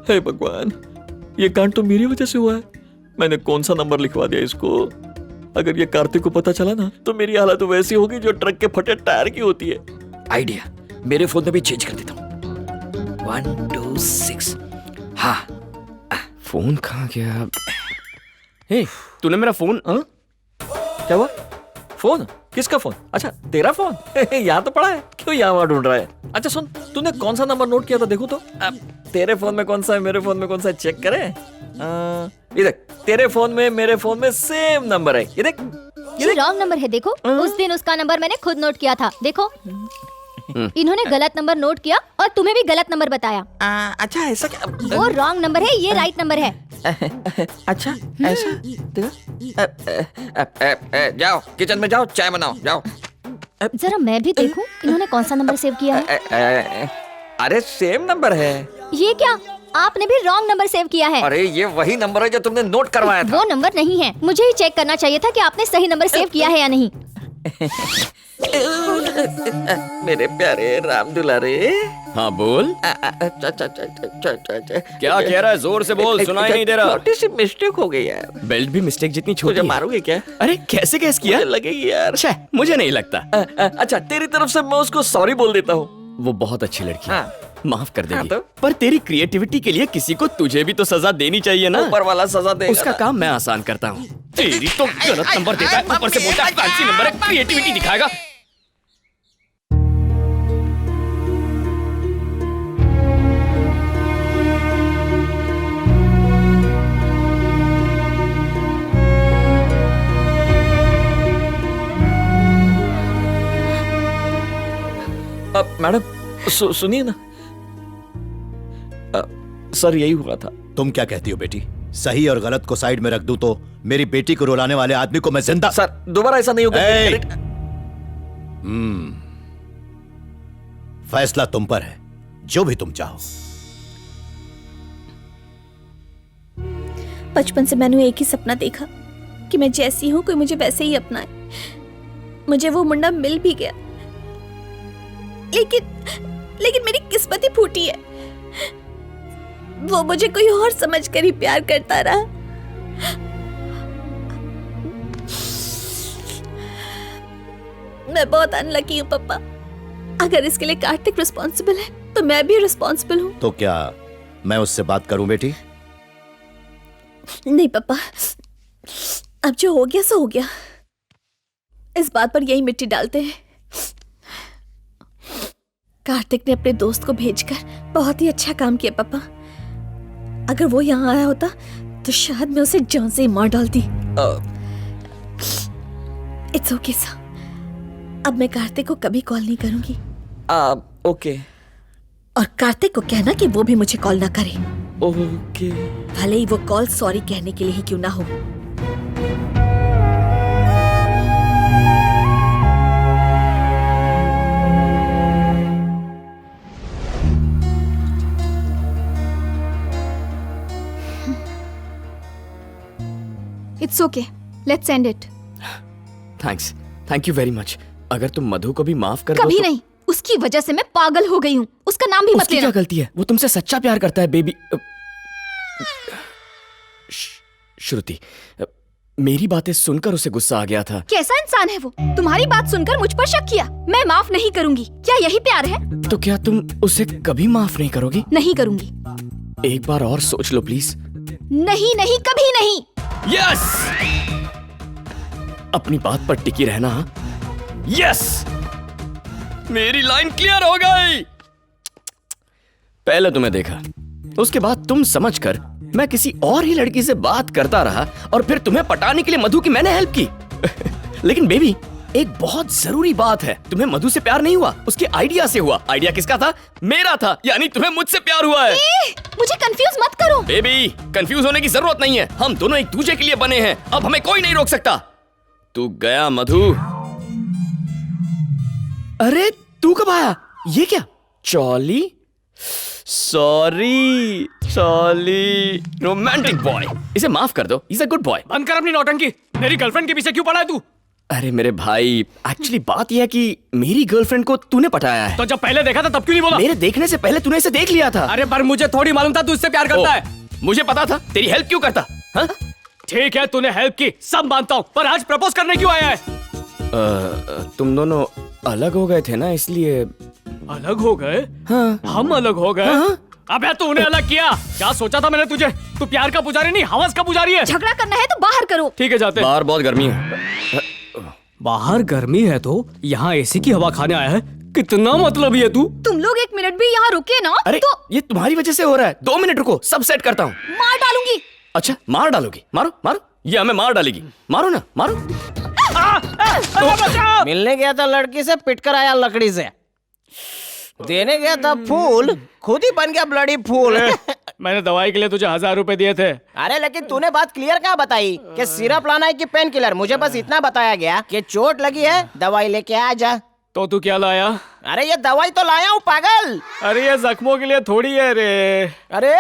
हे भगवान, ये कांड तो मेरी वजह से हुआ है। मैंने कौन सा नंबर लिखवा दिया इसको। अगर ये कार्तिक को पता चला ना तो मेरी हालत तो वैसी होगी जो ट्रक के फटे टायर की होती है। आइडिया, मेरे फोन में भी चेंज कर देता हूँ। 1 2 6। हाँ, फोन कहाँ गया? हे, तूने मेरा फोन? क्या हुआ? फोन? किसका फोन? अच्छा, तेरा फोन? यहाँ तो पड़ा है, क्यों यहाँ वहाँ ढूंढ रहा है? अच्छा सुन, तूने कौन सा नंबर नोट किया था देखो तो। अब तेरे फोन में कौन सा है, मेरे फोन में कौन सा है, चेक करें। ये देख, तेरे फोन में मेरे फोन में सेम नंबर है। ये देख, ये रॉन्ग नंबर है। देखो, उस दिन उसका नंबर मैंने खुद नोट किया था। देखो, इन्होंने गलत नंबर नोट किया और तुम्हें भी गलत नंबर बताया। अच्छा ऐसा क्या? वो रॉन्ग नंबर है, ये राइट नंबर है। अच्छा ऐसा? जाओ किचन में, जाओ चाय बनाओ, जाओ। जरा मैं भी देखूं इन्होंने कौन सा नंबर सेव किया है। अरे सेम नंबर है। ये क्या, आपने भी रॉन्ग नंबर सेव किया है। अरे ये वही नंबर है जो तुमने नोट करवाया था। वो नंबर नहीं है, मुझे ही चेक करना चाहिए था कि आपने सही नंबर सेव किया है या नहीं। मेरे प्यारे राम दुलारे। हाँ बोल। क्या कह रहा है? जोर से बोल, सुनाई नहीं दे रहा। छोटी सी मिस्टेक हो गई यार। बेल्ट भी मिस्टेक जितनी छोटी मुझे है। मारोगे क्या? अरे कैसे गैस किया? मुझे लगेगी यार। अच्छा, मुझे नहीं लगता। अच्छा, तेरी तरफ से मैं उसको सॉरी बोल देता हूँ। वो बहुत अच्छी लड़की है, हाँ। माफ कर देगी। हाँ तो? पर तेरी क्रिएटिविटी के लिए किसी को तुझे भी तो सजा देनी चाहिए ना। ऊपर वाला सजा देगा। उसका काम मैं आसान करता हूँ। तेरी तो गलत नंबर देता है, ऊपर से बोलता है फैंसी नंबर है, क्रिएटिविटी दिखाएगा। अब मैडम सुनिए ना, सर यही हुआ था। तुम क्या कहती हो बेटी? सही और गलत को साइड में रख दूं तो मेरी बेटी को रुलाने वाले आदमी को मैं जिंदा। सर दोबारा ऐसा नहीं होगा। फैसला तुम पर है, जो भी तुम चाहो। बचपन से मैंने एक ही सपना देखा कि मैं जैसी हूं कोई मुझे वैसे ही अपनाए। मुझे वो मुंडा मिल भी गया, लेकिन मेरी किस्मत ही फूटी है। वो मुझे कोई और समझकर ही प्यार करता रहा। मैं बहुत अनलकी हूँ पापा। अगर इसके लिए कार्तिक रिस्पॉन्सिबल है तो मैं भी रिस्पॉन्सिबल हूँ। तो क्या मैं उससे बात करूं बेटी? नहीं पापा, अब जो हो गया सो हो गया। इस बात पर यही मिट्टी डालते हैं। कार्तिक ने अपने दोस्त को भेजकर बहुत ही अच्छा काम किया पापा। अगर वो यहाँ आया होता तो शायद मैं उसे जान से ही मार डालती। इट्स ओके सर, अब मैं कार्तिक को कभी कॉल नहीं करूंगी। ओके। और कार्तिक को कहना कि वो भी मुझे कॉल ना करे। ओके। भले ही वो कॉल सॉरी कहने के लिए ही क्यों ना हो। It's okay, let's end it. Thanks, thank you very much. अगर तुम मधु को भी माफ कर दो कभी तो... नहीं, उसकी वजह से मैं पागल हो गई हूँ। उसका नाम भी मत उसकी लेना। क्या गलती है? वो तुमसे सच्चा प्यार करता है बेबी। श्रुति, मेरी बातें सुनकर उसे गुस्सा आ गया था। कैसा इंसान है वो? तुम्हारी बात सुनकर मुझ पर शक किया। मैं माफ नहीं करूंगी। क्या यही प्यार है? तो क्या तुम उसे कभी माफ नहीं करोगी? नहीं करूंगी। एक बार और सोच लो प्लीज। नहीं नहीं, कभी नहीं। यस, अपनी बात पर टिकी रहना। यस, मेरी लाइन क्लियर हो गई। पहले तुम्हें देखा, उसके बाद तुम समझकर मैं किसी और ही लड़की से बात करता रहा और फिर तुम्हें पटाने के लिए मधु की मैंने हेल्प की। लेकिन बेबी, एक बहुत जरूरी बात है, तुम्हें मधु से प्यार नहीं हुआ, उसके आइडिया से हुआ। आइडिया किसका था? मेरा था। यानी तुम्हें मुझसे प्यार हुआ है। मुझे कंफ्यूज मत करो। बेबी, कंफ्यूज होने की जरूरत नहीं है। हम दोनों एक दूसरे के लिए बने हैं। अब हमें कोई नहीं रोक सकता। तू गया मधु। अरे तू कब आया? ये क्या? Charlie? Sorry Charlie, romantic boy. इसे माफ कर दो, इज अ गुड बॉय। बंद कर अपनी नौटंकी। मेरी गर्लफ्रेंड के पीछे क्यों पड़ा है तू? अरे मेरे भाई, एक्चुअली बात यह है कि मेरी गर्लफ्रेंड को तूने पटाया है। तो जब पहले देखा था तब क्यों नहीं बोला? मेरे देखने से पहले तूने इसे देख लिया था। अरे पर मुझे थोड़ी मालूम था तू इससे प्यार करता है। मुझे पता था, तेरी हेल्प क्यों करता? हाँ? ठीक है तूने हेल्प की, सब मानता हूँ, पर आज प्रपोज करने क्यों आया है? तुम दोनों अलग हो गए थे ना, इसलिए। अलग हो गए? हाँ। हम अलग हो गए? अबे तूने अलग किया? क्या सोचा था मैंने तुझे? तू प्यार का पुजारी नहीं, हवस का पुजारी है। झगड़ा करना है तो बाहर करो। ठीक है जाते हैं। बाहर बहुत गर्मी है। बाहर गर्मी है तो यहाँ एसी की हवा खाने आया है? कितना मतलब ये तू? तुम लोग 1 मिनट भी यहाँ रुके ना अरे तो ये तुम्हारी वजह से हो रहा है। 2 मिनट रुको, सब सेट करता हूँ। मार डालूंगी। अच्छा, मार डालोगी? मारो मारो, ये हमें मार डालेगी। मारो ना, मारो। मिलने गया था लड़की से, पिटकर आया लकड़ी से। देने गया था फूल, खुद ही बन गया ब्लडी फूल। मैंने दवाई के लिए तुझे 1000 रुपए दिए थे। अरे लेकिन तूने बात क्लियर कहाँ बताई कि सिरप लाना है कि पेन किलर? मुझे बस इतना बताया गया कि चोट लगी है, दवाई लेके आ जा। तो तू क्या लाया? अरे ये दवाई तो लाया हूँ पागल। अरे ये जख्मों के लिए थोड़ी है रे। अरे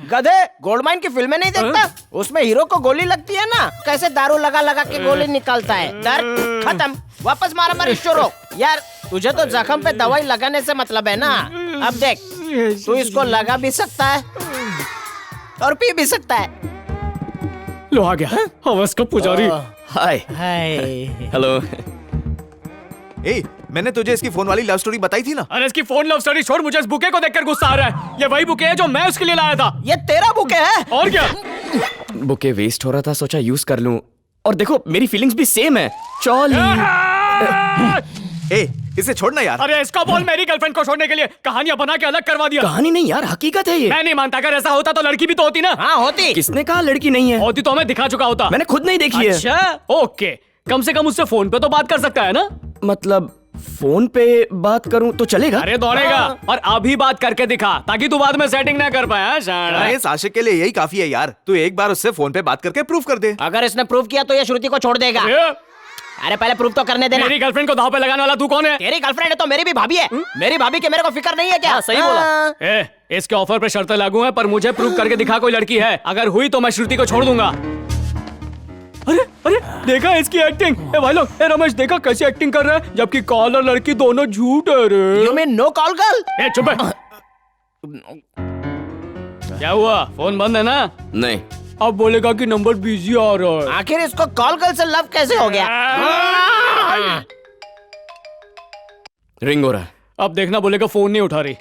गधे, गोल्डमाइन की फिल्में नहीं देखता? उसमें हीरो को गोली लगती है ना, कैसे दारू लगा लगा के गोली निकालता है। दर्द खत्म, वापस मारा मारी शुरू। यार तुझे तो जख्म पे दवाई लगाने से मतलब है ना। अब देख, तू इसको लगा भी सकता है और पी भी सकता है। लो आ गया हवस का पुजारी। हाय। हेलो। ए, मैंने तुझे इसकी फोन वाली लव स्टोरी बताई थी ना। अरे इसकी फोन लव स्टोरी छोड़, मुझे इस बुके को देखकर गुस्सा आ रहा है। ये वही बुके है जो मैं उसके लिए लाया था। ये तेरा बुके है? और क्या? बुके वेस्ट हो रहा था, सोचा यूज कर लूं। और देखो मेरी फीलिंग्स भी सेम है। चौली। ए, इसे छोड़ना यार। अरे इसको बोल मेरी गर्लफ्रेंड को छोड़ने के लिए। कहानियां बना के अलग करवा दिया। कहानी नहीं यार, हकीकत है ये। मैं नहीं मानता, अगर ऐसा होता तो लड़की भी तो होती ना। हाँ होती। किसने कहा लड़की नहीं है? होती तो हमें दिखा चुका होता। मैंने खुद नहीं देखी है। अच्छा ओके, कम से कम उससे फोन पे तो बात कर सकता है ना। मतलब फोन पे बात करूं तो चलेगा? अरे दौड़ेगा। और अभी बात करके दिखा, ताकि तू बाद में सेटिंग ना कर पाए। अरे इस आशिक के लिए यही काफी है यार। तू एक बार उससे फोन पे बात करके प्रूफ कर दे। अगर इसने प्रूफ किया तो ये श्रुति को छोड़ देगा। अरे पहले प्रूफ तो करने देना। मेरी गर्लफ्रेंड को दांव पे लगाने वाला तू कौन है? तेरी गर्लफ्रेंड है तो मेरी भी भाभी है। मेरी भाभी के मेरे को फिक्र नहीं है क्या? सही बोला। इसके ऑफर पे शर्तें लागू हैं, पर मुझे प्रूफ करके दिखा कोई लड़की है। अगर हुई तो मैं श्रुति को छोड़ दूंगा। अरे अरे देखा इसकी एक्टिंग? ए भाई लोग, ए रमेश देखा कैसी एक्टिंग कर रहा है, जबकि कॉल और लड़की दोनों झूठ है रे। You mean no call girl? ए चुप है। क्या हुआ, फोन बंद है ना? नहीं। अब बोलेगा कि नंबर बिजी आ रहा है। आखिर इसको कॉल गर्ल से लव कैसे हो गया? रिंग हो रहा है। अब देखना बोलेगा फोन नहीं उठा रही।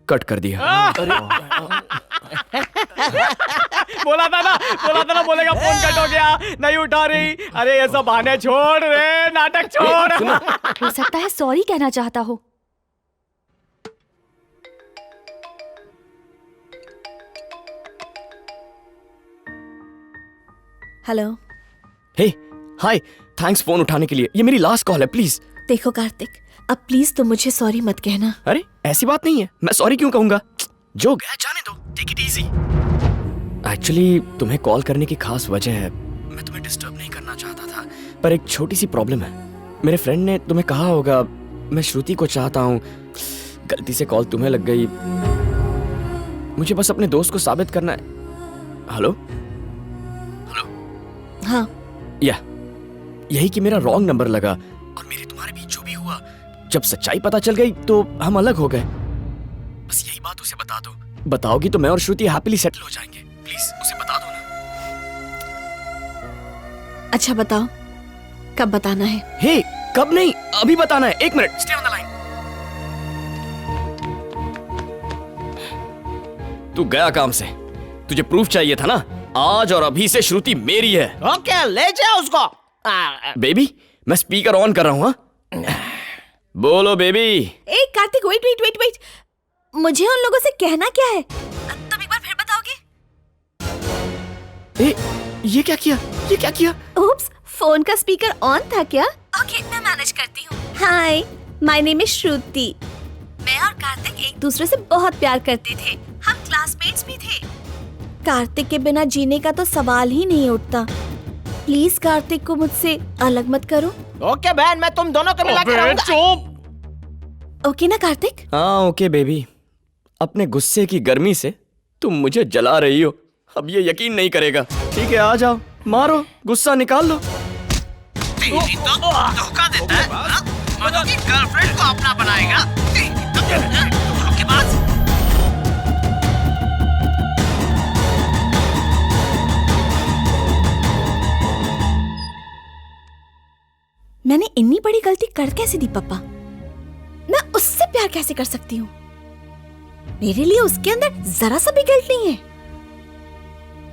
कट कर दिया। बोला था ना बोलेगा फोन कट हो गया, नहीं उठा रही। अरे ये सब बहाने छोड़ रे, नाटक छोड़। हो सकता है सॉरी कहना चाहता हो। हेलो। हे, हाय, थैंक्स फोन उठाने के लिए। ये मेरी लास्ट कॉल है, प्लीज। देखो कार्तिक, अब प्लीज तुम मुझे सॉरी मत कहना। अरे ऐसी बात नहीं है, मैं सॉरी क्यों कहूंगा? जो गया जाने दो, टेक इट इजी। एक्चुअली तुम्हें कॉल करने की खास वजह है। मैं तुम्हें डिस्टर्ब नहीं करना चाहता था, पर एक छोटी सी प्रॉब्लम है। मेरे फ्रेंड ने तुम्हें कहा होगा, मैं श्रुति को चाहता हूँ। गलती से कॉल तुम्हें लग गई। मुझे बस अपने दोस्त को साबित करना है। हेलो? हाँ। यही कि मेरा रॉन्ग नंबर लगा और मेरे तुम्हारे बीच जो भी हुआ, जब सच्चाई पता चल गई तो हम अलग हो गए। बस यही बात उसे बता दो। बताओगी तो मैं और श्रुति हैप्पीली सेटल हो जाएंगे। प्लीज उसे बता दो ना। अच्छा बताओ, कब बताना है? हे, कब नहीं, अभी बताना है। 1 minute, stay on the line. तू गया काम से, तुझे प्रूफ चाहिए था ना? आज और अभी से श्रुति मेरी है। ओके, ले जाओ उसको। बेबी, मैं स्पीकर ऑन कर रहा हूँ। बोलो बेबी। ए Kartik, wait wait wait wait, मुझे उन लोगों से कहना क्या है? तुम एक बार फिर बताओगे? ए, ये क्या किया? ये क्या किया? ओप्स, फोन का स्पीकर ऑन था क्या? ओके, मैं मैनेज करती हूँ। हाय, माय नेम इज श्रुति। मैं और कार्तिक एक दूसरे से बहुत प्यार करते थे। हम क्लासमेट्स भी थे। कार्तिक के बिना जीने का तो सवाल ही नहीं उठता। प्लीज कार्तिक को मुझसे अलग मत करो। ओके बहन, मैं तुम दोनों को मिला के रहूंगा। चुप। ओके ना कार्तिक? हाँ ओके बेबी, अपने गुस्से की गर्मी से तुम मुझे जला रही हो। अब ये यकीन नहीं करेगा। ठीक है, आ जाओ, मारो, गुस्सा निकाल लो। धोखा देता है, हाँ? मधु की गर्लफ्रेंड को अपना बनाएगा। धोखेबाज। मैंने इतनी बड़ी गलती कर कैसे दी पापा? मैं उससे प्यार कैसे कर सकती हूँ? मेरे लिए उसके अंदर जरा सा भी गिल्ट नहीं है।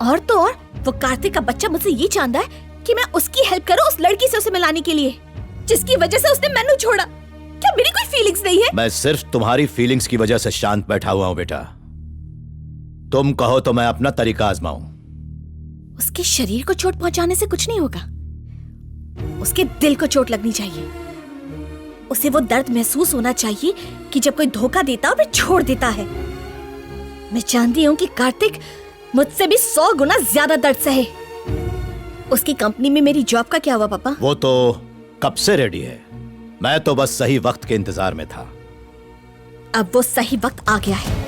और तो और वो कार्तिक का बच्चा मुझसे ये चाहता है कि मैं उसकी हेल्प करूं उस लड़की से उसे मिलाने के लिए, जिसकी वजह से उसने मैनू छोड़ा। क्या मेरी कोई फीलिंग्स नहीं है? मैं सिर्फ तुम्हारी फीलिंग्स की वजह से शांत बैठा हुआ हूं बेटा। तुम कहो तो मैं अपना तरीका आजमाऊं। उसके शरीर को चोट पहुंचाने से कुछ नहीं होगा, उसके दिल को चोट लगनी चाहिए। उसे वो दर्द महसूस होना चाहिए कि जब कोई धोखा देता और फिर छोड़ देता है। मैं जानती हूँ कि कार्तिक मुझसे भी 100 गुना ज्यादा दर्द सहे। उसकी कंपनी में मेरी जॉब का क्या हुआ पापा? वो तो कब से रेडी है, मैं तो बस सही वक्त के इंतजार में था। अब वो सही वक्त आ गया है।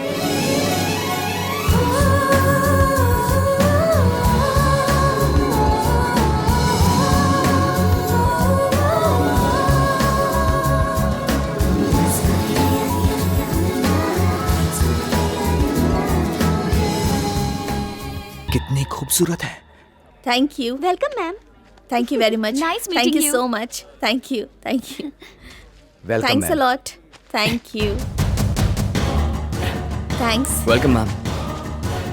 कितनी खूबसूरत है। Thank you. Welcome ma'am. Thank you very much. Nice thank meeting you you. So much. Thank you. Thank you. Welcome thanks a ma'am. Lot. Thank you. Thanks. Welcome ma'am.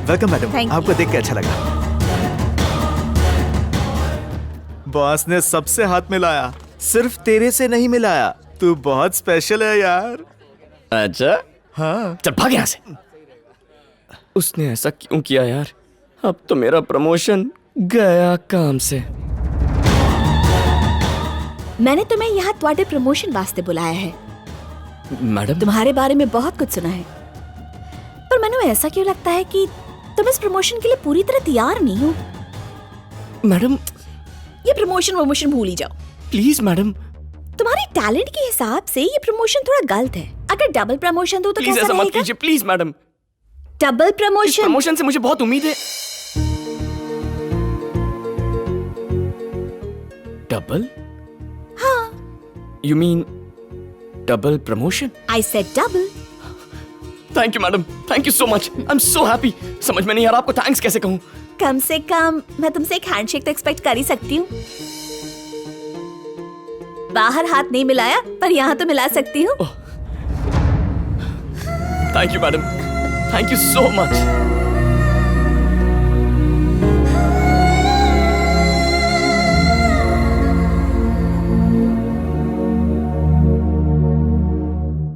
Welcome madam, Thank आपको you. देख के अच्छा लगा। Boss ने सबसे हाथ मिलाया, सिर्फ तेरे से नहीं मिलाया। तू बहुत स्पेशल है यार। अच्छा, हाँ। चल भाग यहाँ से। उसने ऐसा क्यों किया यार? अब तो मेरा प्रमोशन गया काम से। मैंने तुम्हें यहाँ तुम्हारे प्रमोशन वास्ते बुलाया है। मैडम, तुम्हारे बारे में बहुत कुछ सुना है, पर मैंने ऐसा क्यों लगता है कि तुम इस प्रमोशन के लिए पूरी तरह तैयार नहीं हो। मैडम ये प्रमोशन भूल ही जाओ। प्लीज मैडम, तुम्हारे टैलेंट के हिसाब से ये प्रमोशन थोड़ा गलत है। अगर डबल प्रमोशन दो तो प्लीज कैसा ऐसा मत रहेगा? कीजिए प्लीज मैडम। डबल इस प्रमोशन। प्रमोशन से मुझे बहुत उम्मीद है। डबल? हाँ। You mean double promotion? I said double. Thank you madam, thank you so much. I am so happy. समझ में नहीं आ रहा आपको थैंक्स कैसे कहूँ। कम से कम मैं तुमसे एक हैंडशेक तो एक्सपेक्ट कर ही सकती हूँ। बाहर हाथ नहीं मिलाया, पर यहाँ तो मिला सकती हूँ। Thank you madam, thank you so much.